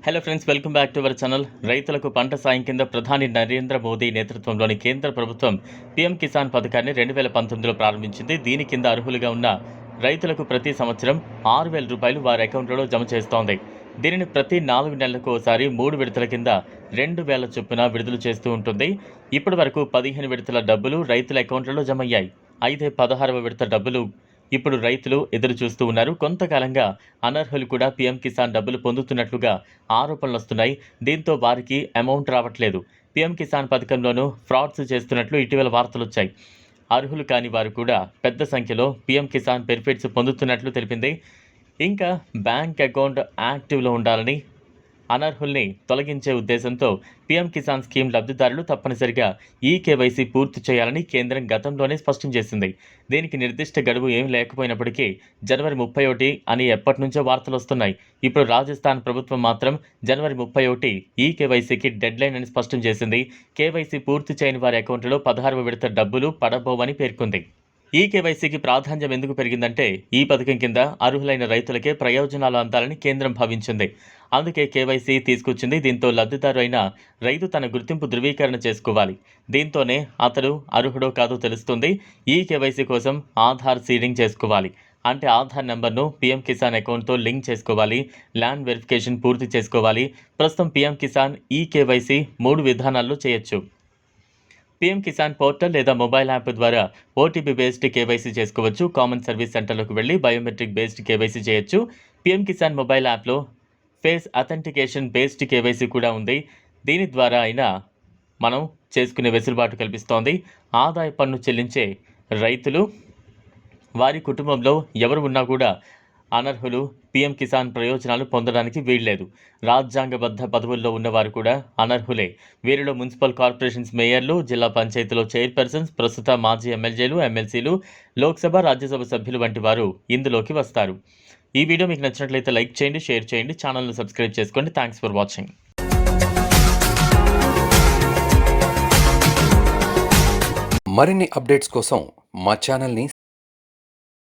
Hello friends, welcome back to our channel. రైతులకు పంట సాయం కింద ప్రధాని నరేంద్ర మోదీ నేతృత్వంలోని కేంద్ర ప్రభుత్వం పీఎం కిసాన్ పథకాన్ని 2019లో ప్రారంభించింది. దీని కింద అర్హులుగా ఉన్న రైతులకు ప్రతి సంవత్సరం 6,000 రూపాయలు వారి అకౌంట్లలో జమ చేస్తోంది. దీనిని ప్రతి 4 నెలలకు ఒకసారి 3 విడతల కింద 2,000 చొప్పున విడుదల చేస్తూ ఉంటుంది. ఇప్పటి వరకు 15 విడతల డబ్బులు రైతుల అకౌంట్లలో జమ అయ్యాయి. అయితే 16వ విడత డబ్బులు ఇప్పుడు రైతులు ఎదురు చూస్తూ ఉన్నారు. కొంతకాలంగా అనర్హులు కూడా పీఎం కిసాన్ డబ్బులు పొందుతున్నట్లుగా ఆరోపణలు వస్తున్నాయి. దీంతో వారికి అమౌంట్ రావట్లేదు. పీఎం కిసాన్ పథకంలోనూ ఫ్రాడ్స్ చేస్తున్నట్లు ఇటీవల వార్తలు వచ్చాయి. అర్హులు కాని వారు కూడా పెద్ద సంఖ్యలో పీఎం కిసాన్ బెనిఫిట్స్ పొందుతున్నట్లు తెలిపింది. ఇంకా బ్యాంక్ అకౌంట్ యాక్టివ్లో ఉండాలని, అనర్హుల్ని తొలగించే ఉద్దేశంతో పీఎం కిసాన్ స్కీమ్ లబ్ధిదారులు తప్పనిసరిగా ఈకేవైసీ పూర్తి చేయాలని కేంద్రం గతంలోనే స్పష్టం చేసింది. దీనికి నిర్దిష్ట గడువు ఏం లేకపోయినప్పటికీ జనవరి 31 అని ఎప్పటి నుంచో వార్తలు వస్తున్నాయి. ఇప్పుడు రాజస్థాన్ ప్రభుత్వం మాత్రం జనవరి 31 ఈకేవైసీకి డెడ్ లైన్ అని స్పష్టం చేసింది. కేవైసీ పూర్తి చేయని వారి అకౌంట్లో 16వ విడత డబ్బులు పడబోవని పేర్కొంది. ఈ కేవైసీకి ప్రాధాన్యం ఎందుకు పెరిగిందంటే ఈ పథకం కింద అర్హులైన రైతులకే ప్రయోజనాలు అందాలని కేంద్రం భావించింది. అందుకే కేవైసీ తీసుకొచ్చింది. దీంతో లబ్ధిదారు అయిన రైతు తన గుర్తింపు ధృవీకరణ చేసుకోవాలి. దీంతోనే అతడు అర్హుడో కాదో తెలుస్తుంది. ఈ కేవైసీ కోసం ఆధార్ సీడింగ్ చేసుకోవాలి. అంటే ఆధార్ నెంబర్ను పీఎం కిసాన్ అకౌంట్తో లింక్ చేసుకోవాలి. ల్యాండ్ వెరిఫికేషన్ పూర్తి చేసుకోవాలి. ప్రస్తుతం పీఎం కిసాన్ ఈ కేవైసీ 3 విధానాల్లో చేయొచ్చు. పీఎం కిసాన్ పోర్టల్ లేదా మొబైల్ యాప్ ద్వారా ఓటీపీ బేస్డ్ కేవైసీ చేసుకోవచ్చు. కామన్ సర్వీస్ సెంటర్లకు వెళ్ళి బయోమెట్రిక్ బేస్డ్ కేవైసీ చేయొచ్చు. పీఎం కిసాన్ మొబైల్ యాప్లో ఫేస్ అథెంటికేషన్ బేస్డ్ కేవైసీ కూడా ఉంది. దీని ద్వారా అయినా మనం చేసుకునే వెసులుబాటు కల్పిస్తోంది. ఆదాయ పన్ను చెల్లించే రైతులు, వారి కుటుంబంలో ఎవరు ఉన్నా కూడా అనర్హులు పీఎం కిసాన్ ప్రయోజనాలు పొందడానికి వీల్లేదు. రాజ్యాంగబద్ధ పదవుల్లో ఉన్నవారు కూడా అనర్హులే. వీరిలో మున్సిపల్ కార్పొరేషన్స్ మేయర్లు, జిల్లా పంచాయతీలో చైర్పర్సన్స్, ప్రస్తుత మాజీ ఎమ్మెల్యేలు, ఎమ్మెల్సీలు, లోక్సభ, రాజ్యసభ సభ్యులు వంటి వారు ఇందులోకి వస్తారు. ఈ వీడియో మీకు నచ్చినట్లయితే లైక్ చేయండి, షేర్ చేయండి, ఛానల్ను సబ్స్క్రైబ్ చేసుకోండి. Thanks for watching. మరిన్ని అప్డేట్స్ కోసం మా ఛానల్ని